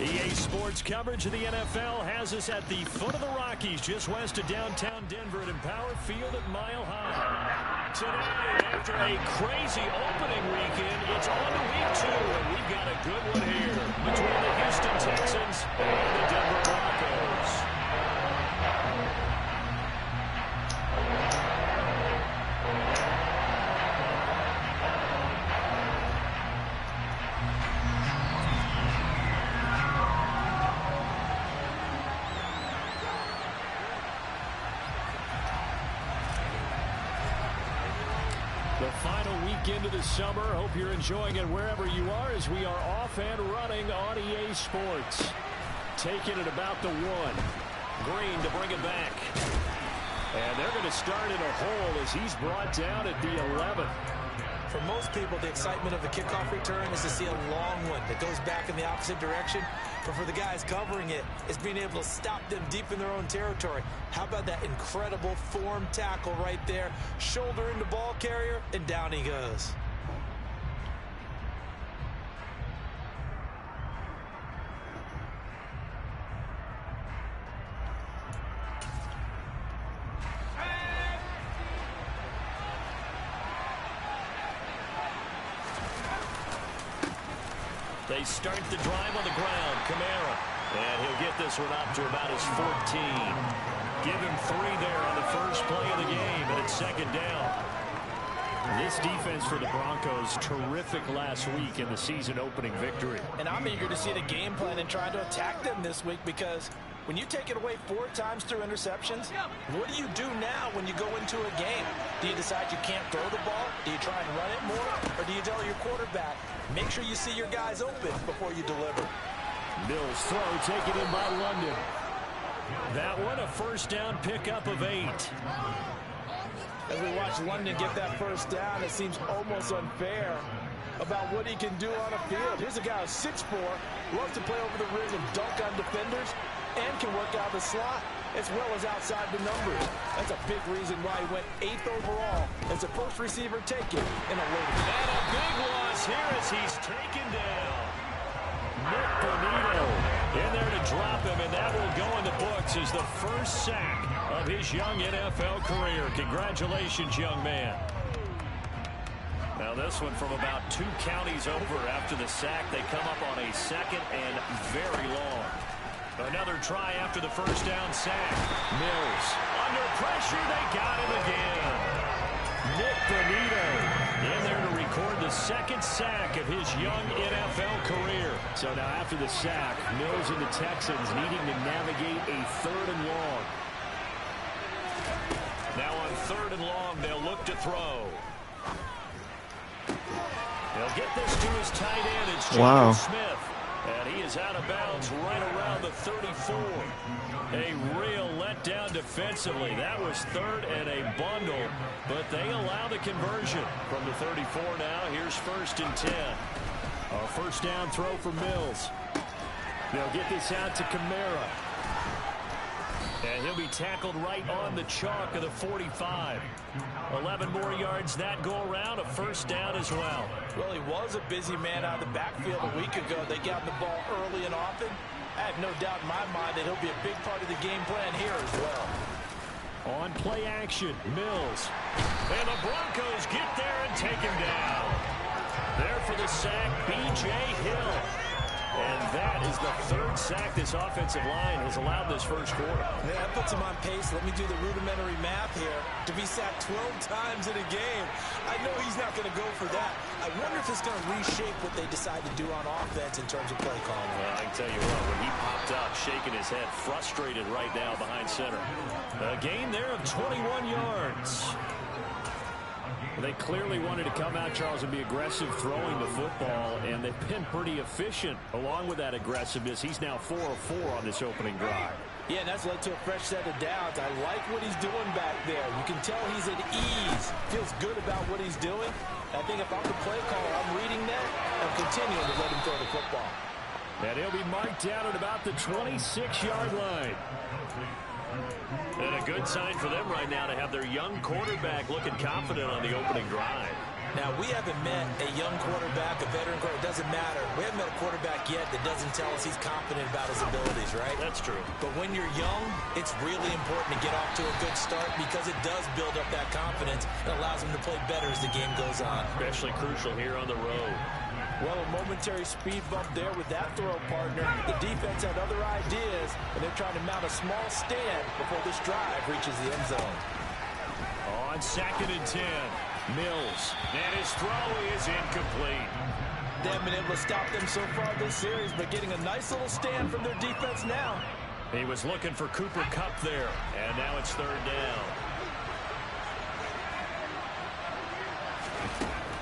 EA Sports coverage of the NFL has us at the foot of the Rockies, just west of downtown Denver at Empower Field at Mile High. Today, after a crazy opening weekend, it's on to week 2, and we've got a good one here between the Houston Texans and the Denver Broncos. The final weekend of the summer. Hope you're enjoying it wherever you are as we are off and running on EA Sports. Taking it about the 1. Green to bring it back. And they're going to start in a hole as he's brought down at the 11. For most people, the excitement of the kickoff return is to see a long one that goes back in the opposite direction. But for the guys covering it, it's being able to stop them deep in their own territory. How about that incredible form tackle right there? Shoulder into ball carrier, and down he goes. They start the drive on the ground. Kamara. And he'll get this one up to about his 14. Give him 3 there on the first play of the game, and it's second down. This defense for the Broncos, terrific last week in the season-opening victory. And I'm eager to see the game plan and try to attack them this week, because when you take it away 4 times through interceptions, what do you do now when you go into a game? Do you decide you can't throw the ball? Do you try and run it more? Or do you tell your quarterback, make sure you see your guys open before you deliver? Mills throw taken in by London. That one a first down pickup of 8. As we watch London get that first down, it seems almost unfair about what he can do on a field. Here's a guy who's 6'4", loves to play over the rim and dunk on defenders, and can work out the slot as well as outside the numbers. That's a big reason why he went 8th overall as the first receiver taken in a late. And a big loss here as he's taken down. Nick Bonito in there to drop him, and that will go in the books as the first sack of his young NFL career. Congratulations, young man. Now this one from about 2 counties over after the sack. They come up on a second and very long. Another try after the first down sack. Mills under pressure. They got him again. Nick Bonito in there to record the second sack of his young NFL career. So now after the sack, Mills and the Texans needing to navigate a 3rd and long. Now on 3rd and long, they'll look to throw. They'll get this to his tight end. It's James Smith. And he is out of bounds right around the 34. A real letdown defensively. That was 3rd and a bundle, but they allow the conversion from the 34 now. Here's 1st and 10. A first down throw for Mills. They'll get this out to Kamara. And he'll be tackled right on the chalk of the 45. 11 more yards that go around, a first down as well. Well, he was a busy man out of the backfield a week ago. They got the ball early and often. I have no doubt in my mind that he'll be a big part of the game plan here as well. On play action, Mills. And the Broncos get there and take him down. There for the sack, B.J. Hill. And that is the third sack this offensive line has allowed this first quarter. Yeah, that puts him on pace. Let me do the rudimentary math here. To be sacked 12 times in a game, I know he's not going to go for that. I wonder if it's going to reshape what they decide to do on offense in terms of play calling. Well, I can tell you what, when he popped up, shaking his head, frustrated right now behind center. A gain there of 21 yards. They clearly wanted to come out, Charles, and be aggressive throwing the football, and they've been pretty efficient along with that aggressiveness. He's now 4 of 4 on this opening drive. Yeah, and that's led to a fresh set of downs. I like what he's doing back there. You can tell he's at ease. Feels good about what he's doing. I think if I'm the play caller, I'm reading that and continuing to let him throw the football. And he'll be marked down at about the 26-yard line. And a good sign for them right now to have their young quarterback looking confident on the opening drive. Now, we haven't met a young quarterback, a veteran quarterback. It doesn't matter. We haven't met a quarterback yet that doesn't tell us he's confident about his abilities, right? That's true. But when you're young, it's really important to get off to a good start because it does build up that confidence and allows him to play better as the game goes on. Especially crucial here on the road. Well, a momentary speed bump there with that throw, partner. The defense had other ideas, and they're trying to mount a small stand before this drive reaches the end zone. On 2nd and 10, Mills. And his throw is incomplete. They haven't been able to stop them so far this series, but getting a nice little stand from their defense now. He was looking for Cooper Kupp there, and now it's 3rd down.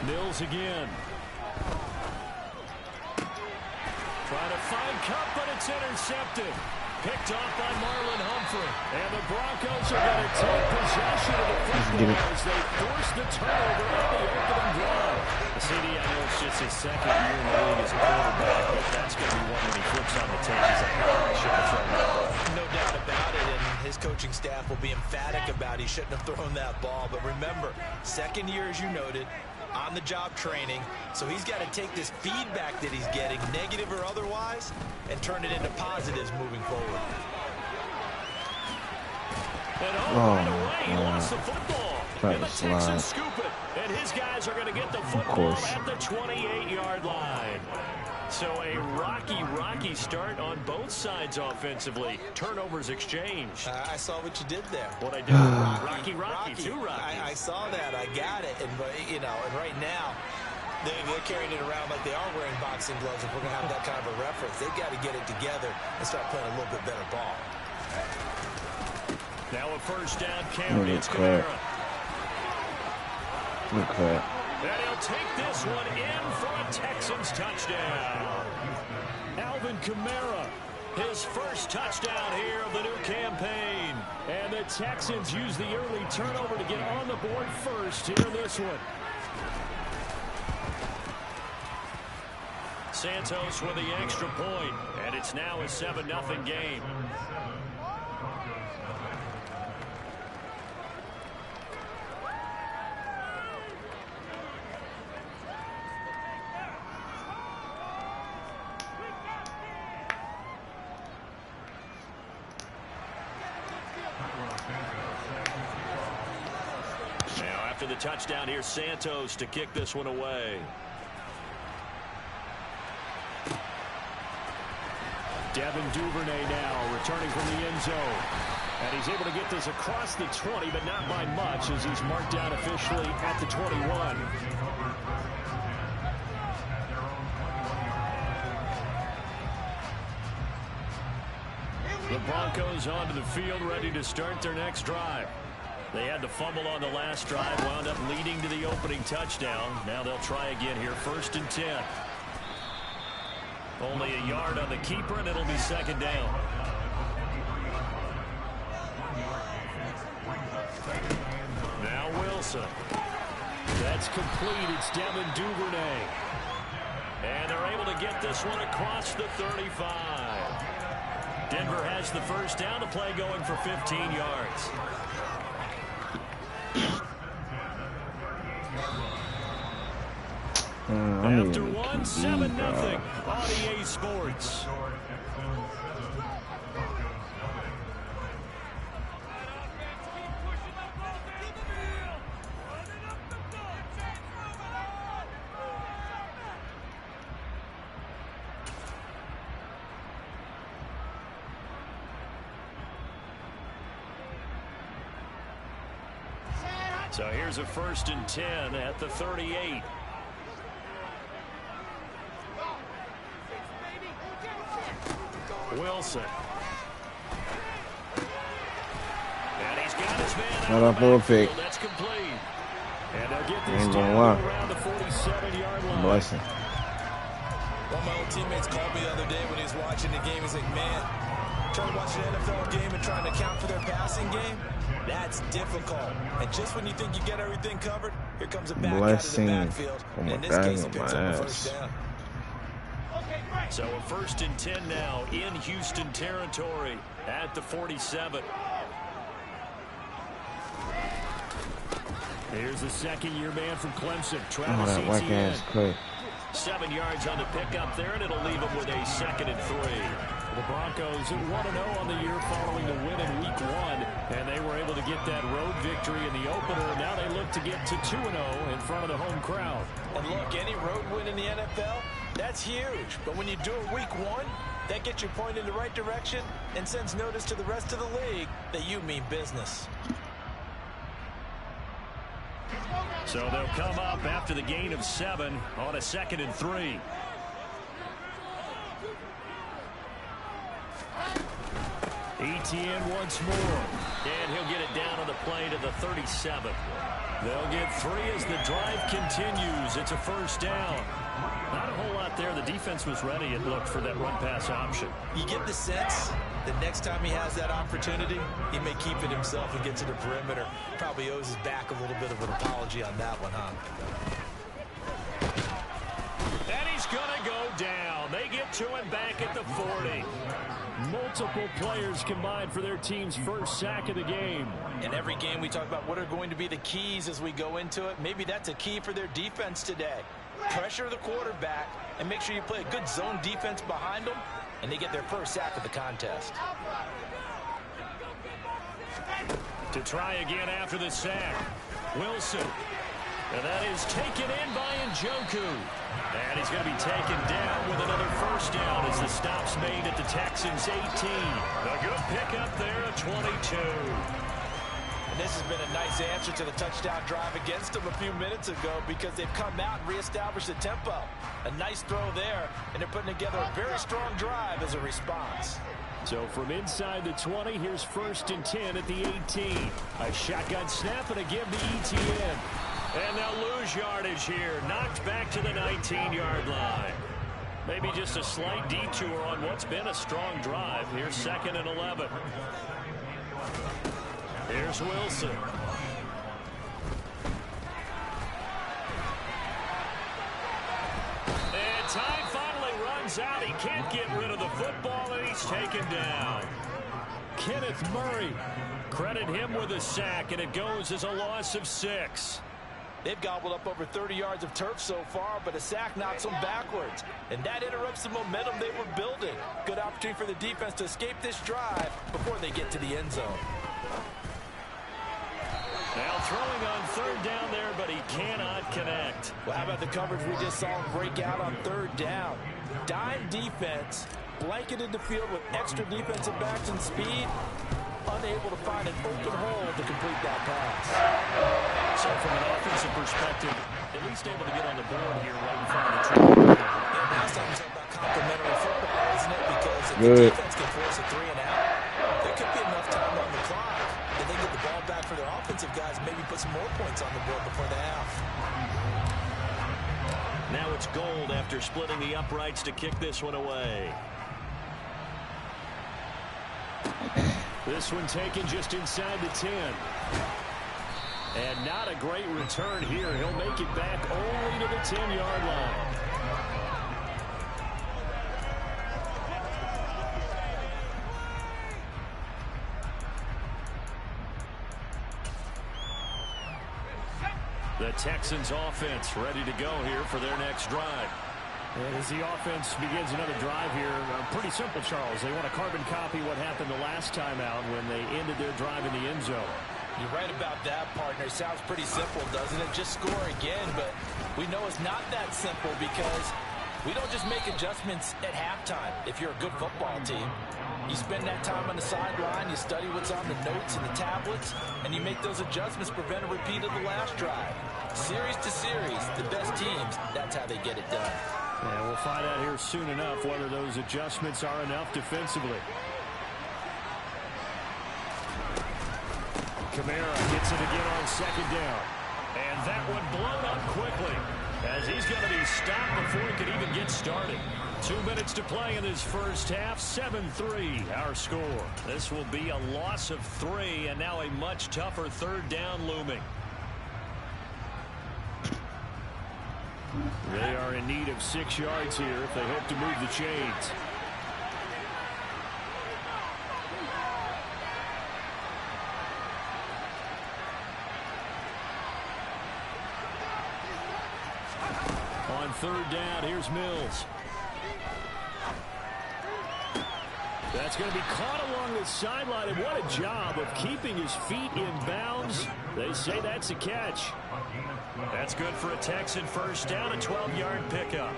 Mills again. Trying to find Kupp, but it's intercepted. Picked off by Marlon Humphrey. And the Broncos are going to take possession of the football as they force the turnover on the opening drive. CD, I know it's just his 2nd year in the league as a quarterback, but that's going to be one when he flips on the tape. He's like, oh, I shouldn't have thrown that ball. No doubt about it, and his coaching staff will be emphatic about he shouldn't have thrown that ball. But remember, 2nd year, as you noted, on-the-job training, so he's got to take this feedback that he's getting, negative or otherwise, and turn it into positives moving forward. And right away, he lost the football. And the Texans scoop it. And his guys are going to get the football at the 28-yard line. So a rocky start on both sides offensively. Turnovers exchanged. I saw what you did there. What I did? Rocky. Too rocky. I saw that. I got it. And, you know, and right now, they're carrying it around like they are wearing boxing gloves. If we're going to have that kind of a reference, they've got to get it together and start playing a little bit better ball. Now a 1st down count. It's Kamara. And he'll take this one in for a Texans touchdown. Alvin Kamara, his first touchdown here of the new campaign. And the Texans use the early turnover to get on the board first here in this one. Santos with the extra point, and it's now a 7-0 game. Now after the touchdown, here's Santos to kick this one away. Devin Duvernay now returning from the end zone. And he's able to get this across the 20, but not by much as he's marked down officially at the 21. The Broncos onto the field ready to start their next drive. They had to fumble on the last drive, wound up leading to the opening touchdown. Now they'll try again here, 1st and 10. Only a yard on the keeper, and it'll be 2nd down. Now Wilson. That's complete. It's Devin Duvernay. And they're able to get this one across the 35. Denver has the 1st down, to play going for 15 yards. After 1, 7-0 on EA Sports. So here's a 1st and 10 at the 38. Wilson. And he's got his man out of the backfield. That's complete. And they'll get this down around the 47-yard line. Blessing. One of my old teammates called me the other day when he was watching the game. He's like, man, trying to watch an NFL game and trying to account for their passing game, that's difficult. And just when you think you get everything covered, here comes a back out of the backfield. And in this case, he picks up the 1st down. So a 1st and 10 now in Houston territory at the 47. Here's the second-year man from Clemson, Travis Etienne. 7 yards on the pickup there, and it'll leave him with a 2nd and 3. The Broncos 1-0 on the year following the win in Week 1, and they were able to get that road victory in the opener. Now they look to get to 2-0 in front of the home crowd. And look, any road win in the NFL, that's huge. But when you do it Week 1, that gets you pointed in the right direction and sends notice to the rest of the league that you mean business. So they'll come up after the gain of 7 on a 2nd and 3. Etienne once more. And he'll get it down on the play to the 37. They'll get 3 as the drive continues. It's a 1st down. Not a whole lot there. The defense was ready, it looked, for that run-pass option. You get the sense that next time he has that opportunity, he may keep it himself and get to the perimeter. Probably owes his back a little bit of an apology on that one, huh? And he's going to go down. They get to him back at the 40. Multiple players combined for their team's 1st sack of the game. In every game we talk about what are going to be the keys as we go into it. Maybe that's a key for their defense today. Pressure the quarterback and make sure you play a good zone defense behind them, and they get their 1st sack of the contest. To try again after the sack, Wilson. And that is taken in by Njoku. And he's going to be taken down with another 1st down as the stop's made at the Texans' 18. A good pickup there at 22. And this has been a nice answer to the touchdown drive against them a few minutes ago because they've come out and reestablished the tempo. A nice throw there, and they're putting together a very strong drive as a response. So from inside the 20, here's 1st and 10 at the 18. A shotgun snap and a give to Etienne. And they'll lose yardage here. Knocked back to the 19-yard line. Maybe just a slight detour on what's been a strong drive. Here's 2nd and 11. Here's Wilson. And time finally runs out. He can't get rid of the football, and he's taken down. Kenneth Murray. Credit him with a sack, and it goes as a loss of 6. They've gobbled up over 30 yards of turf so far, but a sack knocks them backwards. And that interrupts the momentum they were building. Good opportunity for the defense to escape this drive before they get to the end zone. Now throwing on 3rd down there, but he cannot connect. Well, how about the coverage we just saw him break out on 3rd down? Dime defense, blanketed the field with extra defensive backs and speed. Unable to find an open hole to complete that pass. So from an offensive perspective, at least able to get on the board here right in front of the trigger. Yeah, last time we talked about complementary football, isn't it? Because if the defense can force a 3 and out, there could be enough time on the clock that they get the ball back for their offensive guys and maybe put some more points on the board before the half. Now it's Gold after splitting the uprights to kick this one away. This one taken just inside the 10. And not a great return here. He'll make it back only to the 10-yard line. The Texans offense ready to go here for their next drive. And as the offense begins another drive here, pretty simple, Charles. They want to carbon copy what happened the last time out when they ended their drive in the end zone. You're right about that, partner. Sounds pretty simple, doesn't it? Just score again, but we know it's not that simple because We don't just make adjustments at halftime if you're a good football team. You spend that time on the sideline, you study what's on the notes and the tablets, and you make those adjustments to prevent a repeat of the last drive. Series to series, the best teams, that's how they get it done. And we'll find out here soon enough whether those adjustments are enough defensively. Kamara gets it again on second down. And that one blown up quickly as he's going to be stopped before he could even get started. 2 minutes to play in this first half. 7-3 our score. This will be a loss of 3 and now a much tougher third down looming. They are in need of 6 yards here if they hope to move the chains. On third down, here's Mills. That's going to be caught along the sideline, and what a job of keeping his feet in bounds. They say that's a catch. That's good for a Texan first down, a 12-yard pickup.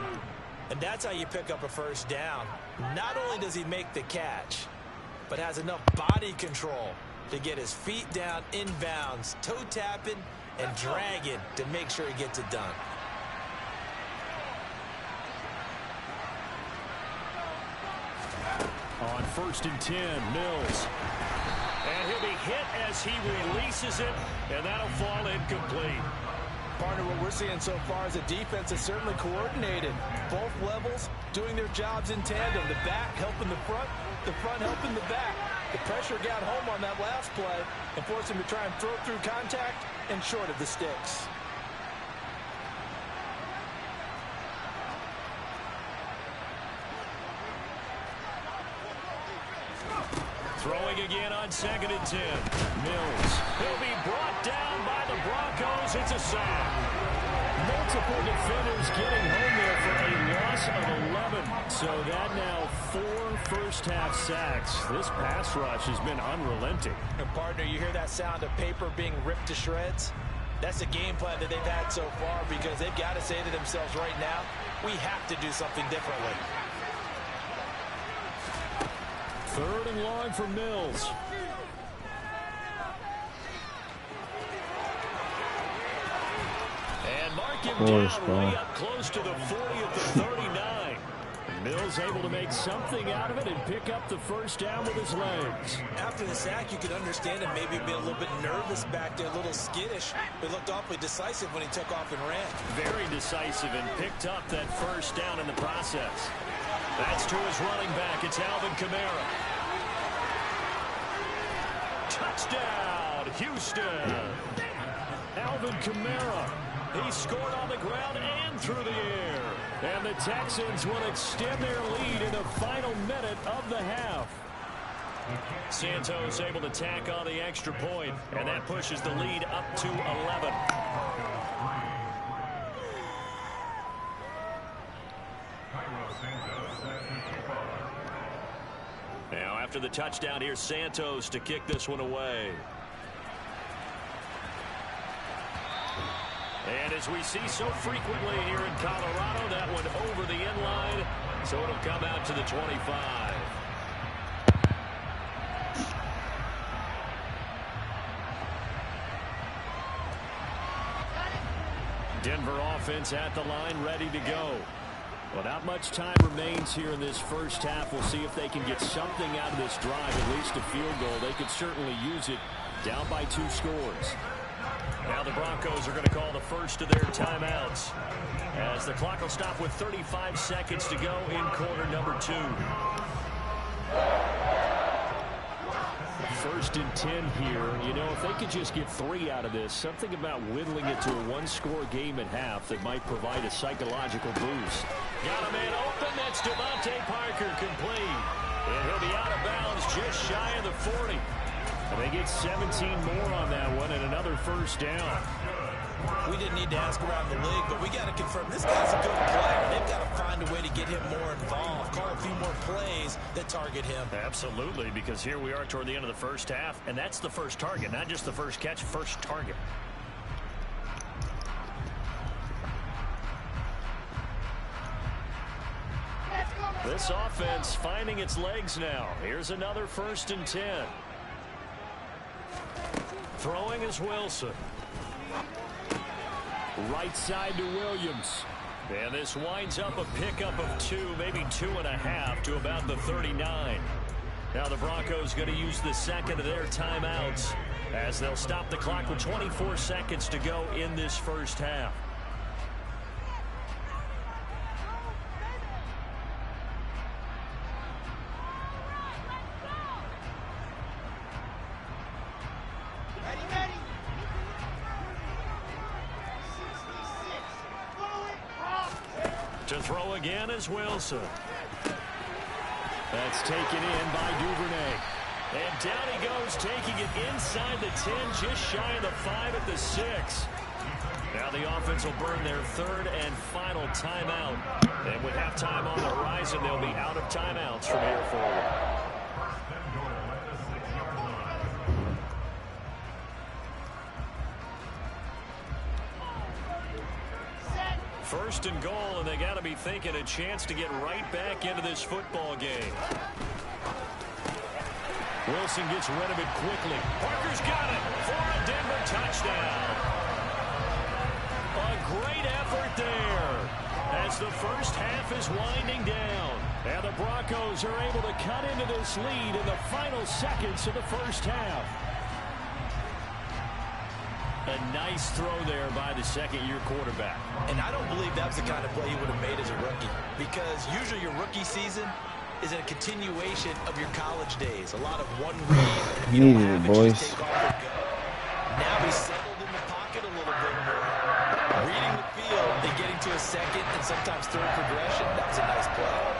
And that's how you pick up a first down. Not only does he make the catch, but has enough body control to get his feet down in bounds, toe tapping and dragging to make sure he gets it done. On 1st and 10, Mills. And he'll be hit as he releases it, and that'll fall incomplete. Partner, what we're seeing so far is a defense that's certainly coordinated. Both levels doing their jobs in tandem. The back helping the front helping the back. The pressure got home on that last play and forced him to try and throw through contact and short of the sticks. Throwing again on 2nd and 10. Mills. He'll be brought down by the Broncos. It's a sack. Multiple defenders getting home there for a loss of 11. So that now 4 first-half sacks. This pass rush has been unrelenting. And partner, you hear that sound of paper being ripped to shreds? That's the game plan that they've had so far because they've got to say to themselves right now, we have to do something differently. 3rd and long for Mills. And mark him down way up close to the 40 at the 39. Mills able to make something out of it and pick up the first down with his legs. After the sack, you could understand him maybe being a little bit nervous back there, a little skittish. But looked awfully decisive when he took off and ran. Very decisive and picked up that first down in the process. That's to his running back. It's Alvin Kamara. Touchdown, Houston. Alvin Kamara. He scored on the ground and through the air. And the Texans will extend their lead in the final minute of the half. Santos able to tack on the extra point, and that pushes the lead up to 11. Now after the touchdown, here's Santos to kick this one away. And as we see so frequently here in Colorado, that one over the end line, so it'll come out to the 25. Denver offense at the line, ready to go. Well, not much time remains here in this first half. We'll see if they can get something out of this drive, at least a field goal. They could certainly use it, down by 2 scores. Now the Broncos are going to call the first of their timeouts as the clock will stop with 35 seconds to go in quarter number 2. 1st and 10 here. You know, if they could just get 3 out of this, something about whittling it to a 1-score game at half that might provide a psychological boost. Got a man open. That's Devontae Parker complete. And he'll be out of bounds just shy of the 40. And they get 17 more on that one and another first down. We didn't need to ask around the league, but we got to confirm this guy's a good player. They've got to find a way to get him more involved, call a few more plays that target him. Absolutely, because here we are toward the end of the first half, and that's the first target, not just the first catch, first target. This offense finding its legs now. Here's another 1st and 10. Throwing is Wilson. Right side to Williams. And this winds up a pickup of 2, maybe 2.5 to about the 39. Now the Broncos going to use the second of their timeouts as they'll stop the clock with 24 seconds to go in this first half. To throw again is Wilson. That's taken in by Duvernay. And down he goes, taking it inside the 10, just shy of the 5 at the 6. Now the offense will burn their 3rd and final timeout. And with halftime on the horizon, they'll be out of timeouts from here forward. 1st and goal, and they got to be thinking a chance to get right back into this football game. Wilson gets rid of it quickly. Parker's got it for a Denver touchdown. A great effort there as the first half is winding down. And the Broncos are able to cut into this lead in the final seconds of the first half. A nice throw there by the second-year quarterback. And I don't believe that was the kind of play he would have made as a rookie, because usually your rookie season is a continuation of your college days. A lot of one read. Needed it, boys. Now he's settled in the pocket a little bit more. Reading the field and getting to a second and sometimes third progression. That was a nice play.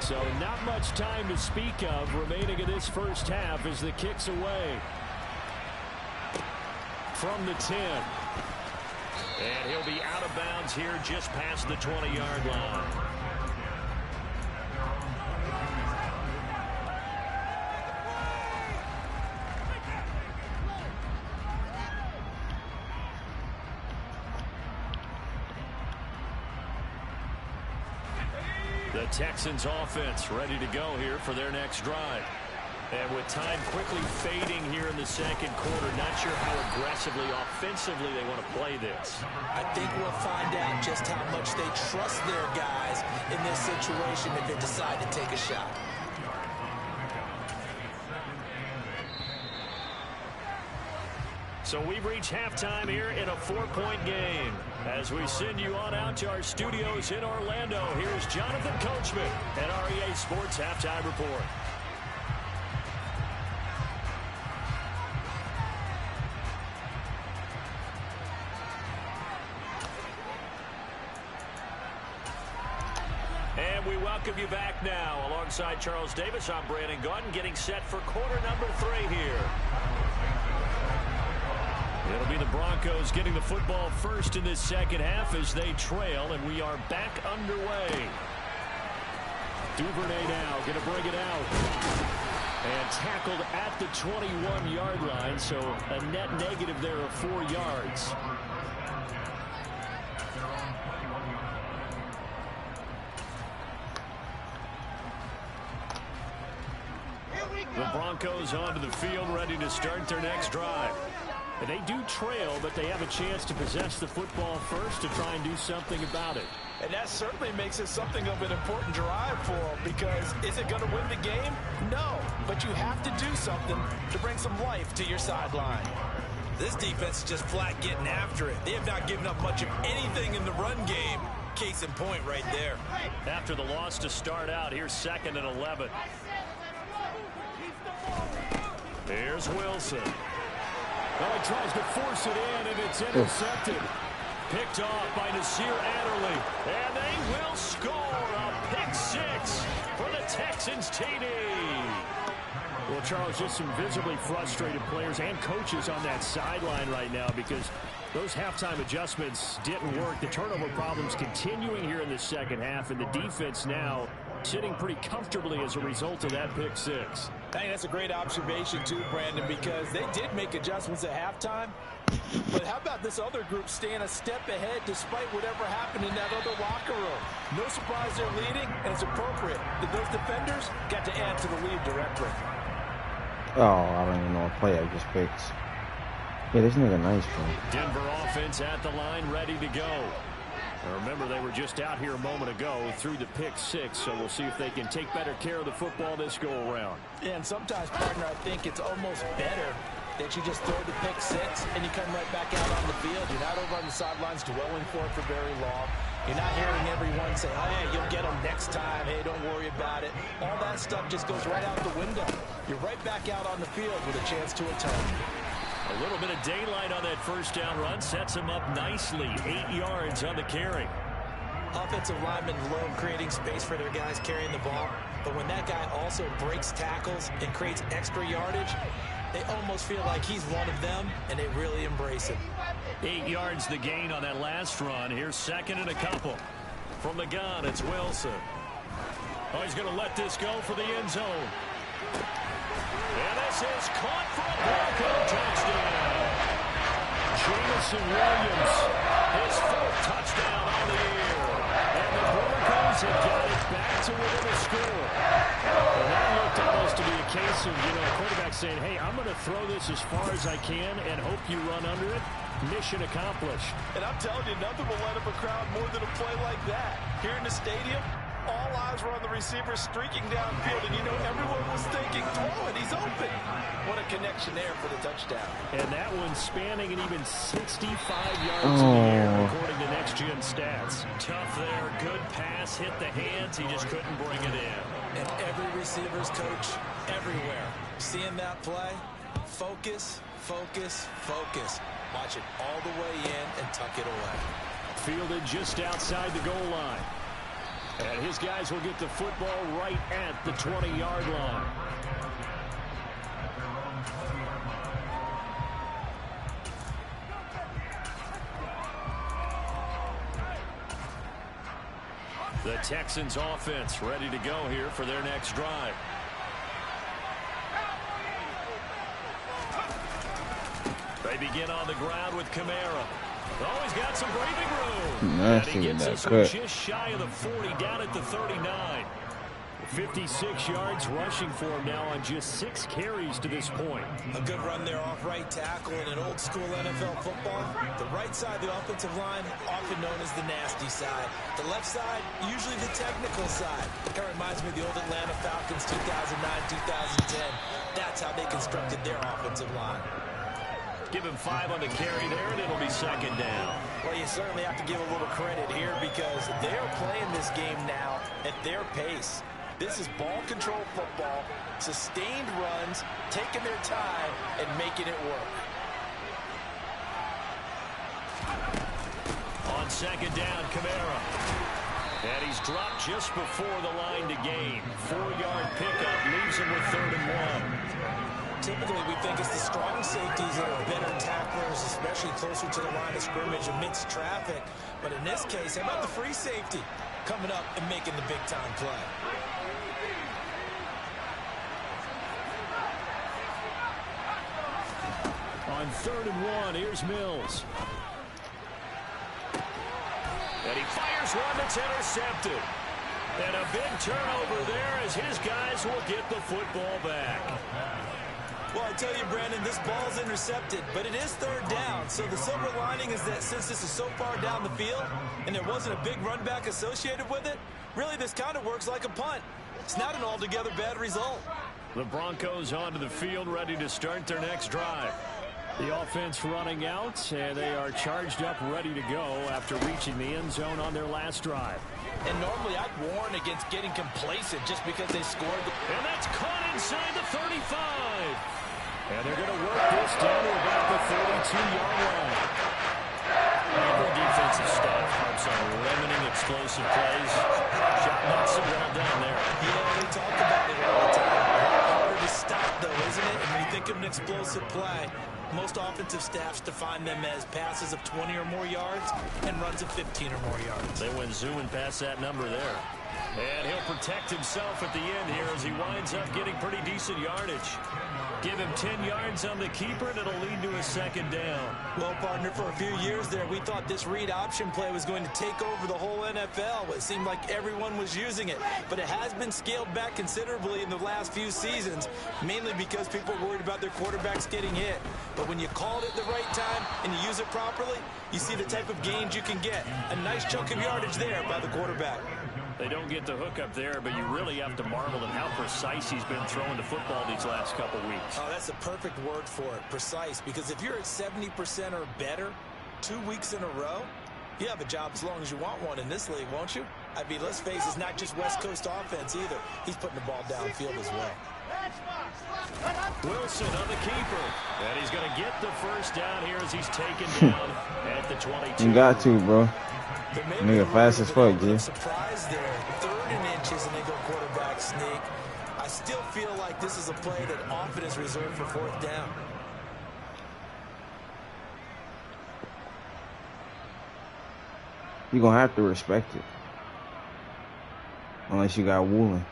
So not much time to speak of remaining in this first half as the kick's away. From the 10. And he'll be out of bounds here just past the 20-yard line. The Texans offense ready to go here for their next drive. And with time quickly fading here in the second quarter, not sure how aggressively, offensively they want to play this. I think we'll find out just how much they trust their guys in this situation if they decide to take a shot. So we've reached halftime here in a 4-point game. As we send you on out to our studios in Orlando, here's Jonathan Coachman at REA Sports Halftime Report. And we welcome you back now. Alongside Charles Davis, I'm Brandon Gunn, getting set for quarter number 3 here. It'll be the Broncos getting the football first in this second half as they trail, and we are back underway. Duvernay now going to bring it out. And tackled at the 21-yard line, so a net negative there of 4 yards. The Broncos onto the field, ready to start their next drive. And they do trail, but they have a chance to possess the football first to try and do something about it. And that certainly makes it something of an important drive for them, because is it going to win the game? No, but you have to do something to bring some life to your sideline. This defense is just flat getting after it. They have not given up much of anything in the run game. Case in point right there. After the loss to start out, here's 2nd and 11. Here's Wilson. Well, he tries to force it in, and it's intercepted. Picked off by Yessir. And they will score a pick 6 for the Texans TD. Well, Charles, just some visibly frustrated players and coaches on that sideline right now because those halftime adjustments didn't work. The turnover problems continuing here in the second half, and the defense now Sitting pretty comfortably as a result of that pick six. I think that's a great observation too, Brandon, because they did make adjustments at halftime. But how about this other group staying a step ahead despite whatever happened in that other locker room? No surprise they're leading, and it's appropriate that those defenders got to add to the lead directly. Oh, I don't even know what play I just picked. Yeah, this nigga nice, bro. Denver offense at the line, ready to go. Now remember, they were just out here a moment ago through the pick six, so we'll see if they can take better care of the football this go-around. Yeah, and sometimes, partner, I think it's almost better that you just throw the pick six and you come right back out on the field. You're not over on the sidelines dwelling for it for very long. You're not hearing everyone say, oh, hey, you'll get them next time. Hey, don't worry about it. All that stuff just goes right out the window. You're right back out on the field with a chance to atone. A little bit of daylight on that first down run sets him up nicely. 8 yards on the carry. Offensive linemen love creating space for their guys carrying the ball. But when that guy also breaks tackles and creates extra yardage, they almost feel like he's one of them, and they really embrace it. 8 yards the gain on that last run. Here's second and a couple. From the gun, it's Wilson. Oh, he's going to let this go for the end zone. And this is caught for a Bronco touchdown. Jamison Williams, his fourth touchdown on the year. And the Broncos have got it back to within a score. And that looked almost to be a case of, a quarterback saying, hey, I'm going to throw this as far as I can and hope you run under it. Mission accomplished. And I'm telling you, nothing will light up a crowd more than a play like that. Here in the stadium, all eyes were on the receiver streaking downfield, and everyone was thinking, throw it, he's open. What a connection there for the touchdown. And that one spanning an even 65 yards in the air, according to Next Gen Stats. Tough there, good pass, hit the hands, he just couldn't bring it in. And every receiver's coach everywhere, seeing that play, focus, focus, focus. Watch it all the way in and tuck it away. Fielded just outside the goal line. And his guys will get the football right at the 20-yard line. The Texans offense ready to go here for their next drive. They begin on the ground with Kamara. Oh, he's got some breathing room. Nice, and he gets this one just shy of the 40, down at the 39. 56 yards rushing for him now on just 6 carries to this point. A good run there off right tackle in an old school NFL football. The right side of the offensive line, often known as the nasty side. The left side, usually the technical side. That reminds me of the old Atlanta Falcons 2009-2010. That's how they constructed their offensive line. Give him 5 on the carry there, and it'll be second down. Well, you certainly have to give a little credit here because they're playing this game now at their pace. This is ball control football, sustained runs, taking their time, and making it work. On second down, Kamara. And he's dropped just before the line to gain. 4-yard pickup leaves him with 3rd and 1. Typically, we think it's the strong safeties that are better tacklers, especially closer to the line of scrimmage amidst traffic. But in this case, how about the free safety coming up and making the big-time play? On 3rd and 1, here's Mills. And he fires one that's intercepted. And a big turnover there as his guys will get the football back. Well, I tell you, Brandon, this ball's intercepted, but it is 3rd down. So the silver lining is that since this is so far down the field and there wasn't a big run back associated with it, really this kind of works like a punt. It's not an altogether bad result. The Broncos onto the field, ready to start their next drive. The offense running out, and they are charged up, ready to go after reaching the end zone on their last drive. And normally I'd warn against getting complacent just because they scored. And that's caught inside the 35. And they're going to work this down to about the 32-yard line. Every defensive staff harps on limiting explosive plays. Shot not so well done there. Yeah, we talk about it all the time. Harder to stop, though, isn't it? And when you think of an explosive play, most offensive staffs define them as passes of 20 or more yards and runs of 15 or more yards. They went zooming past that number there. And he'll protect himself at the end here as he winds up getting pretty decent yardage. Give him 10 yards on the keeper, and it'll lead to a second down. Well, partner, for a few years there, we thought this read option play was going to take over the whole NFL. It seemed like everyone was using it, but it has been scaled back considerably in the last few seasons, mainly because people are worried about their quarterbacks getting hit. But when you call it at the right time and you use it properly, you see the type of gains you can get. A nice chunk of yardage there by the quarterback. They don't get the hook up there, but you really have to marvel at how precise he's been throwing the football these last couple weeks. Oh, that's a perfect word for it, precise, because if you're at 70% or better 2 weeks in a row, you have a job as long as you want one in this league, won't you? I mean, let's face it, it's not just West Coast offense either. He's putting the ball downfield as well. Wilson on the keeper, and he's going to get the first down here as he's taken down at the 22. You got to, bro. Nigga fast as fuck, G. Surprise there. 3rd and inches, and they go quarterback sneak. I still feel like this is a play that often is reserved for 4th down. You're going to have to respect it. Unless you got Woolen.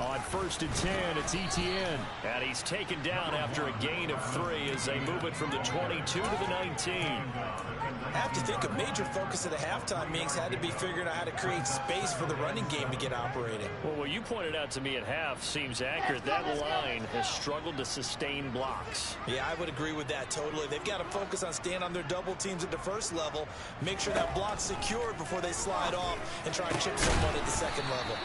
On 1st and 10, it's Etienne. And he's taken down after a gain of 3 as they move it from the 22 to the 19. I have to think a major focus at the halftime meetings had to be figuring out how to create space for the running game to get operating. Well, what you pointed out to me at half seems accurate. That line has struggled to sustain blocks. Yeah, I would agree with that totally. They've got to focus on staying on their double teams at the first level, make sure that block's secured before they slide off and try and chip someone at the second level.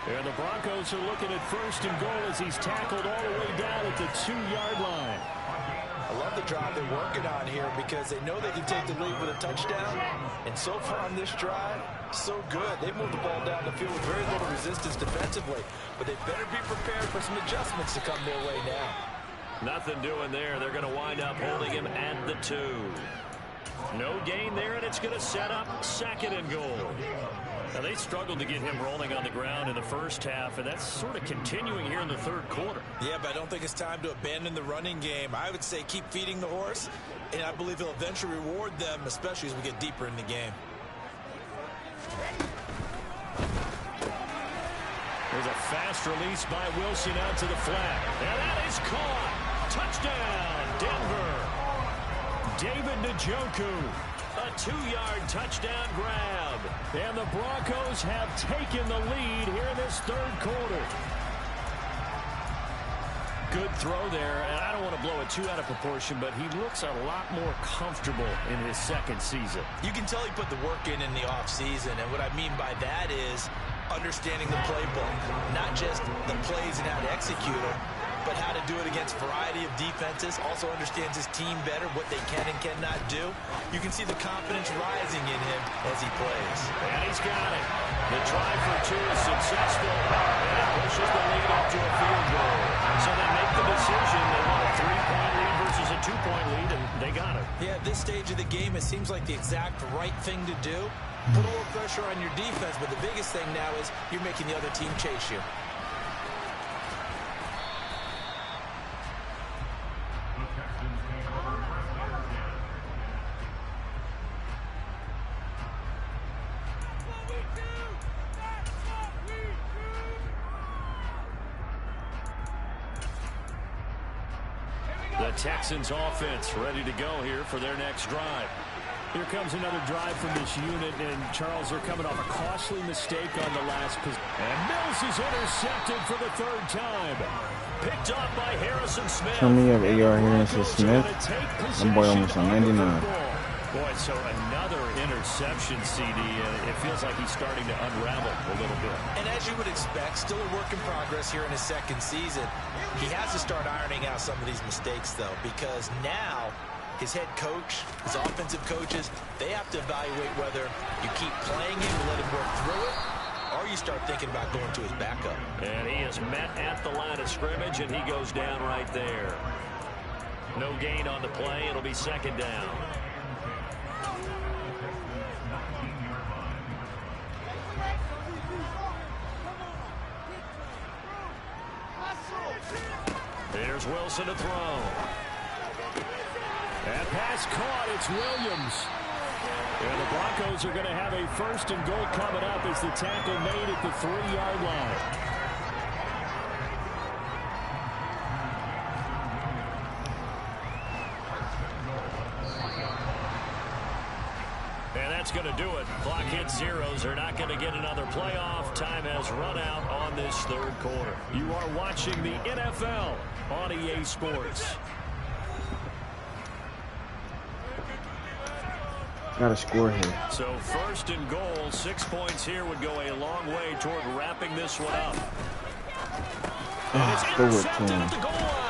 And the Broncos are looking at 1st and goal as he's tackled all the way down at the 2-yard line. I love the drive they're working on here because they know they can take the lead with a touchdown. And so far on this drive, so good. They moved the ball down the field with very little resistance defensively. But they better be prepared for some adjustments to come their way now. Nothing doing there. They're going to wind up holding him at the 2. No gain there, and it's going to set up 2nd and goal. Now, they struggled to get him rolling on the ground in the first half, and that's sort of continuing here in the 3rd quarter. Yeah, but I don't think it's time to abandon the running game. I would say keep feeding the horse, and I believe he'll eventually reward them, especially as we get deeper in the game. There's a fast release by Wilson out to the flat. And that is caught. Touchdown, Denver. David Njoku. A 2-yard touchdown grab. And the Broncos have taken the lead here in this 3rd quarter. Good throw there, and I don't want to blow it too out of proportion, but he looks a lot more comfortable in his 2nd season. You can tell he put the work in the offseason, and what I mean by that is understanding the playbook, not just the plays and how to execute them, but how to do it against a variety of defenses. Also understands his team better, what they can and cannot do. You can see the confidence rising in him as he plays. And he's got it. The try for 2 is successful, and it pushes the lead up to a field goal. So they make the decision. They want a 3-point lead versus a 2-point lead, and they got it. Yeah, at this stage of the game, it seems like the exact right thing to do. Put a little pressure on your defense, but the biggest thing now is you're making the other team chase you. The Texans offense ready to go here for their next drive. Here comes another drive from this unit, and Charles, they're coming off a costly mistake on the last possession. And Mills is intercepted for the 3rd time. Picked off by Harrison Smith. Tell me you have AR Harrison Smith. That boy almost on 99. Boy, so another interception, CD, and it feels like he's starting to unravel a little bit. And as you would expect, still a work in progress here in his 2nd season. He has to start ironing out some of these mistakes, though, because now his head coach, his offensive coaches, they have to evaluate whether you keep playing him and let him work through it, or you start thinking about going to his backup. And he is met at the line of scrimmage, and he goes down right there. No gain on the play. It'll be 2nd down. Here's Wilson to throw. That pass pass caught. It's Williams. And the Broncos are going to have a 1st and goal coming up as the tackle made at the 3-yard line. And that's going to do it. Clock hits zeros. They're not going to get another playoff. Time has run out on this 3rd quarter. You are watching the NFL on EA Sports. Got a score here. So 1st and goal, 6 points here would go a long way toward wrapping this one up. And it's intercepted at the goal line.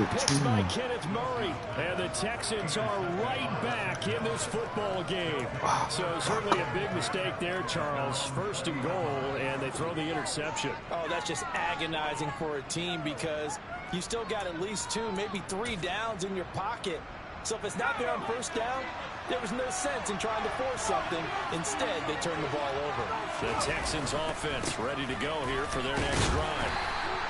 Pitched by Kenneth Murray. And the Texans are right back in this football game. So certainly a big mistake there, Charles. 1st and goal, and they throw the interception. Oh, that's just agonizing for a team because you still got at least 2, maybe 3 downs in your pocket. So if it's not there on 1st down, there was no sense in trying to force something. Instead, they turned the ball over. The Texans offense ready to go here for their next drive.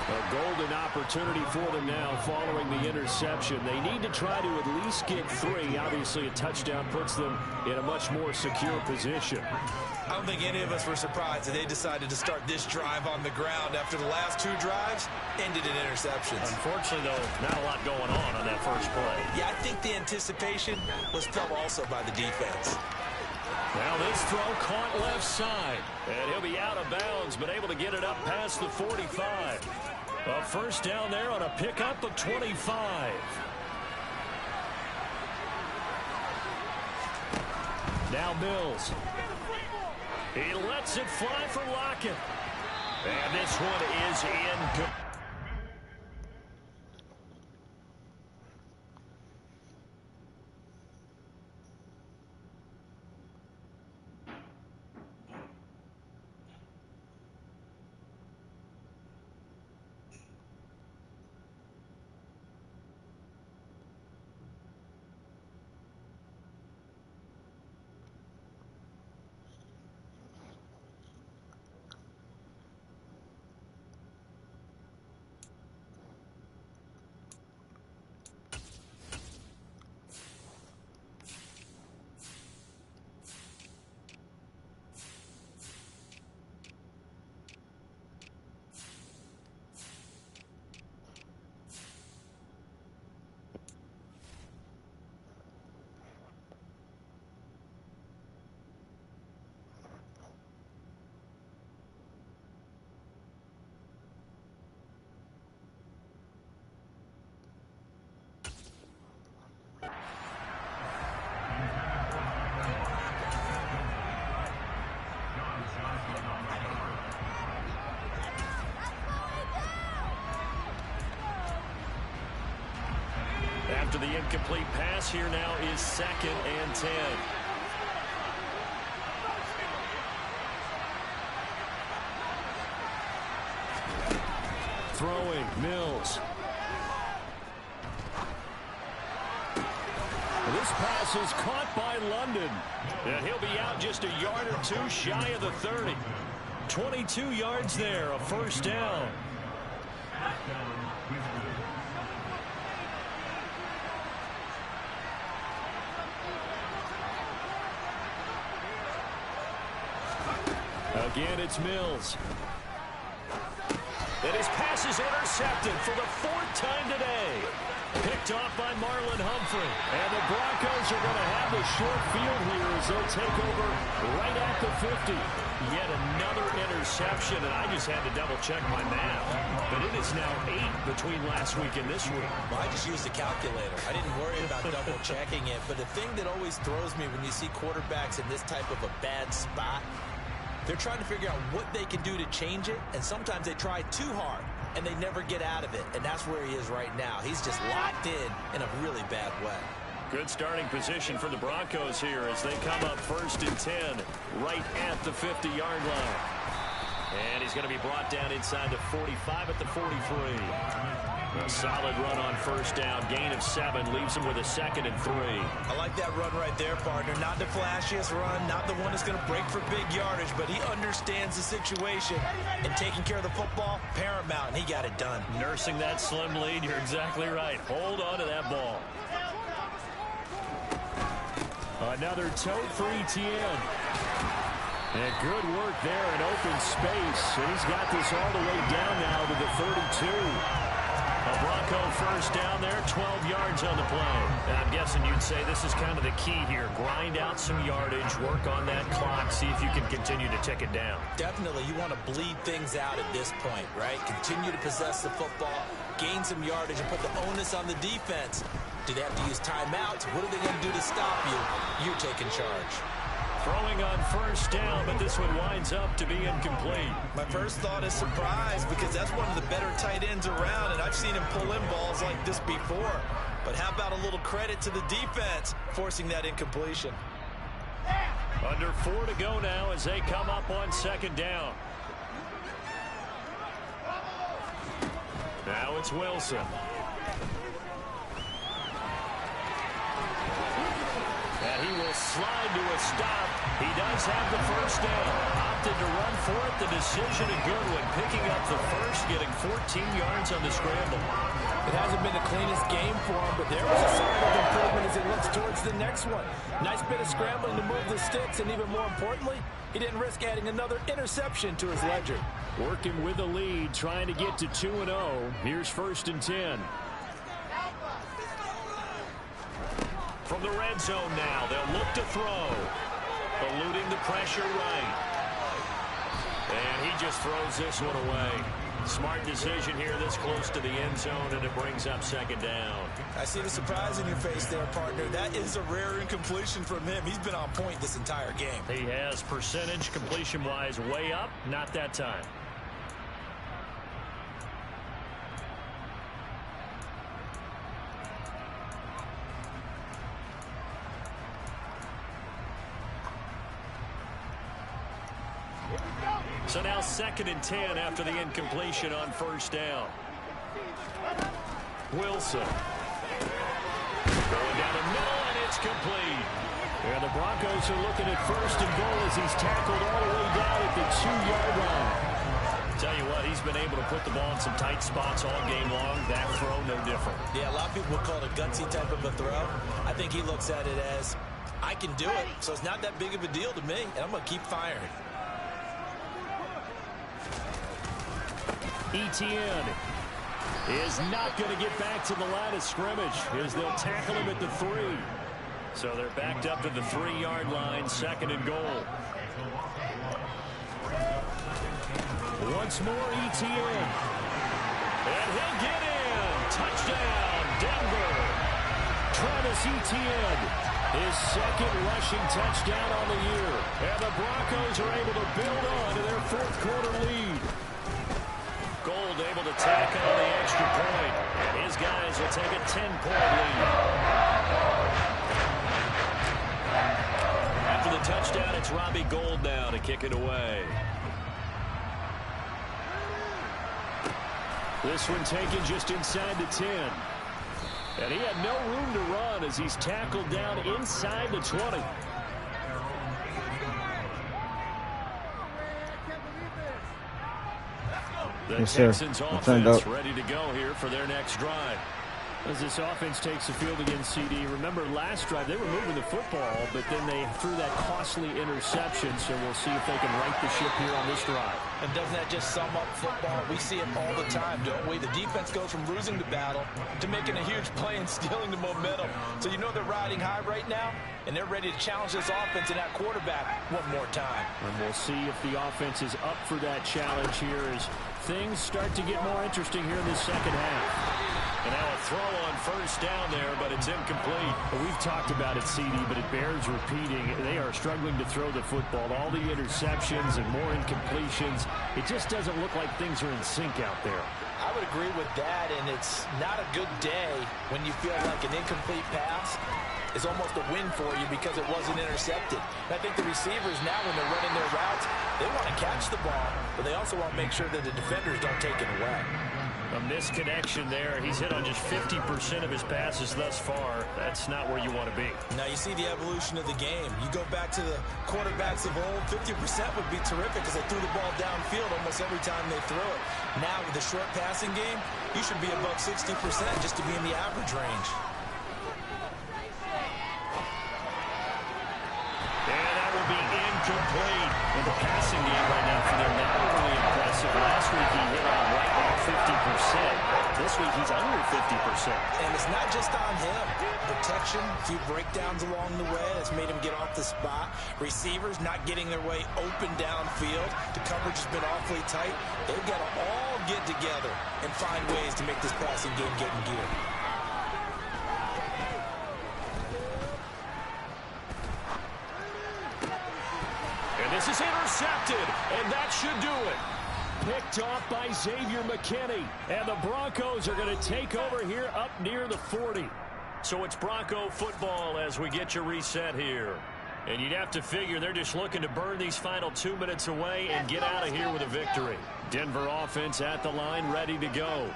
A golden opportunity for them now following the interception. They need to try to at least get 3. Obviously, a touchdown puts them in a much more secure position. I don't think any of us were surprised that they decided to start this drive on the ground after the last 2 drives ended in interceptions. Unfortunately, though, not a lot going on that first play. Yeah, I think the anticipation was felt also by the defense. Now this throw caught left side. And he'll be out of bounds, but able to get it up past the 45. A 1st down there on a pickup of 25. Now Mills. He lets it fly for Lockett. And this one is in. After the incomplete pass, here now is 2nd and 10. Throwing, Mills. This pass is caught by London. And he'll be out just a yard or 2 shy of the 30. 22 yards there, a 1st down. Again, it's Mills. And his pass is intercepted for the 4th time today. Picked off by Marlon Humphrey. And the Broncos are going to have the short field here as they'll take over right at the 50. Yet another interception, and I just had to double-check my math. But it is now 8 between last week and this week. Well, I just used a calculator. I didn't worry about double-checking it. But the thing that always throws me when you see quarterbacks in this type of a bad spot, they're trying to figure out what they can do to change it, and sometimes they try too hard, and they never get out of it, and that's where he is right now. He's just locked in a really bad way. Good starting position for the Broncos here as they come up 1st and 10 right at the 50-yard line. And he's going to be brought down inside the 45 at the 43. A solid run on 1st down. Gain of 7 leaves him with a 2nd and 3. I like that run right there, partner. Not the flashiest run, not the one that's going to break for big yardage, but he understands the situation, and taking care of the football, paramount, and he got it done. Nursing that slim lead, you're exactly right. Hold on to that ball. Another tote for Etienne. And good work there in open space. And he's got this all the way down now to the 32. A Bronco first down there, 12 yards on the play. And I'm guessing you'd say this is kind of the key here. Grind out some yardage, work on that clock, see if you can continue to tick it down. Definitely, you want to bleed things out at this point, right? Continue to possess the football, gain some yardage, and put the onus on the defense. Do they have to use timeouts? What are they going to do to stop you? You're taking charge. Throwing on first down, but this one winds up to be incomplete. My first thought is surprise because that's one of the better tight ends around, and I've seen him pull in balls like this before. But how about a little credit to the defense forcing that incompletion? Under 4 to go now as they come up on second down. Now it's Wilson. And he will slide to a stop. He does have the first down. Opted to run for it. The decision a good one. Picking up the first, getting 14 yards on the scramble. It hasn't been the cleanest game for him, but there was a sign of improvement as he looks towards the next one. Nice bit of scrambling to move the sticks, and even more importantly, he didn't risk adding another interception to his ledger. Working with the lead, trying to get to 2-0. Here's 1st and 10. From the red zone now, they'll look to throw. Eluding the pressure right. And he just throws this one away. Smart decision here this close to the end zone, and it brings up second down. I see the surprise in your face there, partner. That is a rare incompletion from him. He's been on point this entire game. He has percentage completion-wise way up, not that time. So now 2nd and 10 after the incompletion on first down. Wilson. Going down the middle, and it's complete. And the Broncos are looking at 1st and goal as he's tackled all the way down at the 2-yard line. Tell you what, he's been able to put the ball in some tight spots all game long. That throw, no different. Yeah, a lot of people would call it a gutsy type of a throw. I think he looks at it as, I can do it, so it's not that big of a deal to me, and I'm going to keep firing. Etienne is not going to get back to the line of scrimmage as they'll tackle him at the 3. So they're backed up to the 3-yard line, 2nd and goal. Once more, Etienne. And he'll get in. Touchdown, Denver. Travis Etienne, his 2nd rushing touchdown on the year. And the Broncos are able to build on to their 4th quarter lead. Gold able to tack on the extra point. His guys will take a 10-point lead. After the touchdown, it's Robbie Gould now to kick it away. This one taken just inside the 10. And he had no room to run as he's tackled down inside the 20. The Texans offense ready to go here for their next drive. As this offense takes the field against CD. Remember last drive they were moving the football, but then they threw that costly interception, so we'll see if they can right the ship here on this drive. And doesn't that just sum up football? We see it all the time, don't we? The defense goes from losing the battle to making a huge play and stealing the momentum. So you know they're riding high right now, and they're ready to challenge this offense and that quarterback one more time. And we'll see if the offense is up for that challenge here as things start to get more interesting here in the second half. And now a throw on first down there, but it's incomplete. Well, we've talked about it, CD, but it bears repeating. They are struggling to throw the football. All the interceptions and more incompletions. It just doesn't look like things are in sync out there. I would agree with that, and it's not a good day when you feel like an incomplete pass is almost a win for you because it wasn't intercepted. And I think the receivers now, when they're running their routes, they want to catch the ball, but they also want to make sure that the defenders don't take it away. A misconnection there. He's hit on just 50% of his passes thus far. That's not where you want to be. Now you see the evolution of the game. You go back to the quarterbacks of old, 50% would be terrific because they threw the ball downfield almost every time they threw it. Now with the short passing game, you should be above 60% just to be in the average range. complete. And the passing game right now for them not overly impressive. Last week he hit on right at 50%. This week he's under 50%. And it's not just on him. Protection, a few breakdowns along the way that's made him get off the spot. Receivers not getting their way open downfield. The coverage has been awfully tight. They've got to all get together and find ways to make this passing game get in gear. And this is intercepted, and that should do it. Picked off by Xavier McKinney, and the Broncos are going to take over here up near the 40. So it's Bronco football as we get you reset here. And you'd have to figure they're just looking to burn these final 2 minutes away and get out of here with a victory. Denver offense at the line, ready to go.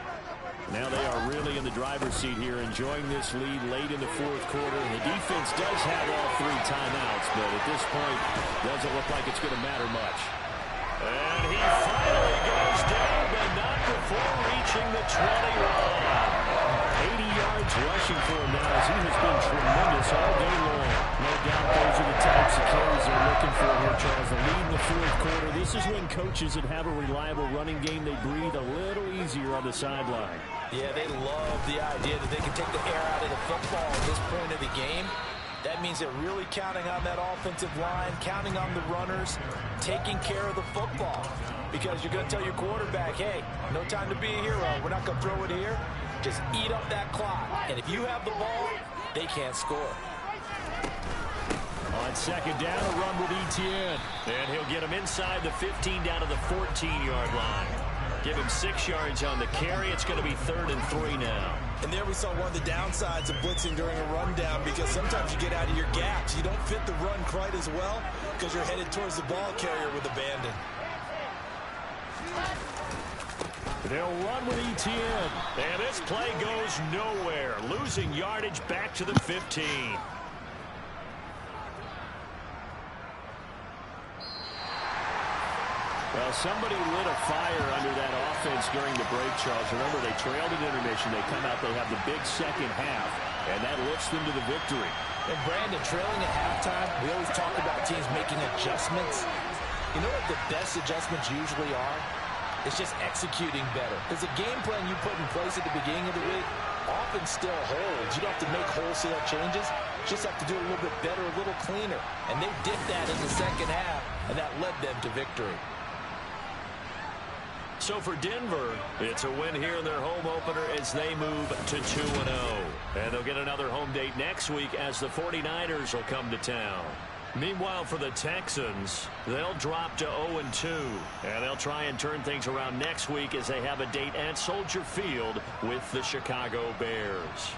Now they are really in the driver's seat here, enjoying this lead late in the fourth quarter. The defense does have all 3 timeouts, but at this point, doesn't look like it's going to matter much. And he finally goes down, but not before reaching the 20 line. 80 yards rushing for him now, as he has been tremendous all day long. No doubt those are the types of carries they're looking for here, Charles. The lead in the fourth quarter. This is when coaches that have a reliable running game, they breathe a little easier on the sideline. Yeah, they love the idea that they can take the air out of the football at this point of the game. That means they're really counting on that offensive line, counting on the runners, taking care of the football. Because you're going to tell your quarterback, hey, no time to be a hero. We're not going to throw it here. Just eat up that clock. And if you have the ball, they can't score. On second down, a run with Etienne. And he'll get him inside the 15 down to the 14-yard line. Give him 6 yards on the carry. It's going to be 3rd and 3 now. And there we saw one of the downsides of blitzing during a rundown, because sometimes you get out of your gaps. You don't fit the run quite as well because you're headed towards the ball carrier with abandon. They'll run with Etienne. And this play goes nowhere. Losing yardage back to the 15. Well, somebody lit a fire under that offense during the break, Charles. Remember, they trailed at intermission. They come out, they have the big second half, and that lifts them to the victory. And Brandon, trailing at halftime, we always talk about teams making adjustments. You know what the best adjustments usually are? It's just executing better. Because the game plan you put in place at the beginning of the week often still holds. You don't have to make wholesale changes. You just have to do it a little bit better, a little cleaner. And they did that in the second half, and that led them to victory. So for Denver, it's a win here in their home opener as they move to 2-0. And they'll get another home date next week as the 49ers will come to town. Meanwhile, for the Texans, they'll drop to 0-2. And they'll try and turn things around next week as they have a date at Soldier Field with the Chicago Bears.